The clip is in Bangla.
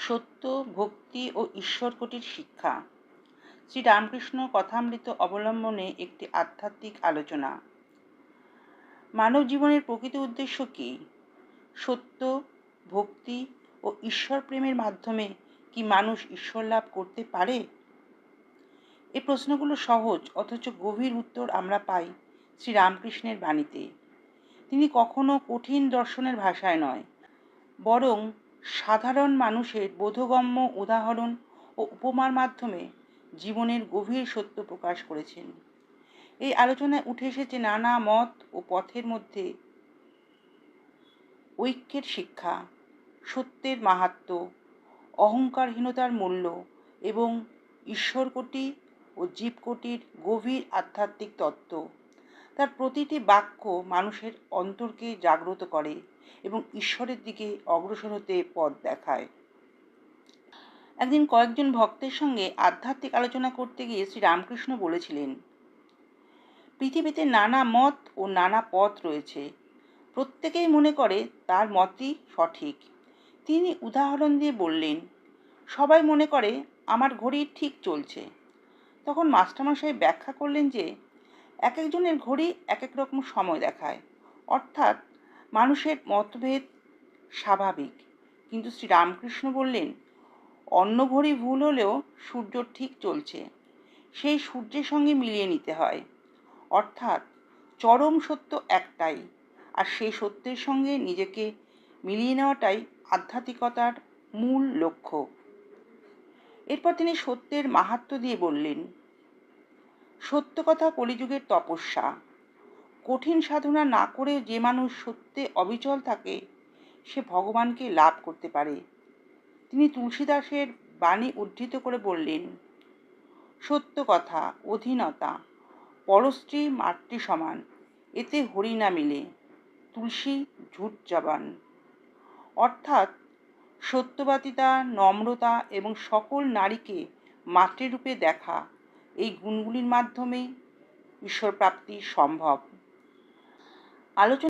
সত্য, ভক্তি ও ঈশ্বরকোটির শিক্ষা। শ্রীরামকৃষ্ণ কথামৃত অবলম্বনে একটি আধ্যাত্মিক আলোচনা। মানব জীবনের প্রকৃত উদ্দেশ্য কী? সত্য, ভক্তি ও ঈশ্বর প্রেমের মাধ্যমে কি মানুষ ঈশ্বর লাভ করতে পারে? এই প্রশ্নগুলো সহজ অথচ গভীর উত্তর আমরা পাই শ্রীরামকৃষ্ণের বাণীতে। তিনি কখনো কঠিন দর্শনের ভাষায় নয়, বরং সাধারণ মানুষের বোধগম্য উদাহরণ ও উপমার মাধ্যমে জীবনের গভীর সত্য প্রকাশ করেছেন। এই আলোচনায় উঠে এসেছে নানা মত ও পথের মধ্যে ঐক্যের শিক্ষা, সত্যের মাহাত্ম্য, অহংকারহীনতার মূল্য এবং ঈশ্বরকোটি ও জীবকোটির গভীর আধ্যাত্মিক তত্ত্ব। তার প্রতিটি বাক্য মানুষের অন্তরকে জাগ্রত করে এবং ঈশ্বরের দিকে অগ্রসর হতে পথ দেখায়। একদিন কয়েকজন ভক্তের সঙ্গে আধ্যাত্মিক আলোচনা করতে গিয়ে শ্রীরামকৃষ্ণ বলেছিলেন, পৃথিবীতে নানা মত ও নানা পথ রয়েছে, প্রত্যেকেই মনে করে তার মতই সঠিক। তিনি উদাহরণ দিয়ে বললেন, সবাই মনে করে আমার ঘড়ি ঠিক চলছে। তখন মাস্টারমশাই ব্যাখ্যা করলেন যে এক একজনের ঘড়ি এক এক রকম সময় দেখায়, অর্থাৎ মানুষের মতভেদ স্বাভাবিক। কিন্তু শ্রীরামকৃষ্ণ বললেন, অন্য ঘড়ি ভুল হলেও সূর্য ঠিক চলছে, সেই সূর্যের সঙ্গে মিলিয়ে নিতে হয়। অর্থাৎ চরম সত্য একটাই, আর সেই সত্যের সঙ্গে নিজেকে মিলিয়ে নেওয়াটাই আধ্যাত্মিকতার মূল লক্ষ্য। এরপর তিনি সত্যের মাহাত্ম্য দিয়ে বললেন, সত্য কথা কলিযুগের তপস্যা। কঠিন সাধনা না করেও যে মানুষ সত্যে অবিচল থাকে, সে ভগবানকে লাভ করতে পারে। তিনি তুলসীদাসের বাণী উদ্ধৃত করে বললেন, সত্য কথা, অধীনতা, পরস্ত্রী মাতৃ সমান, এতে হরি না মিলে, তুলসী ঝুট জবান। অর্থাৎ সত্যবাদিতা, নম্রতা এবং সকল নারীকে মাতৃরূপে দেখা, এই গুণগুলির মাধ্যমেই ঈশ্বর প্রাপ্তি সম্ভব। আলোচনা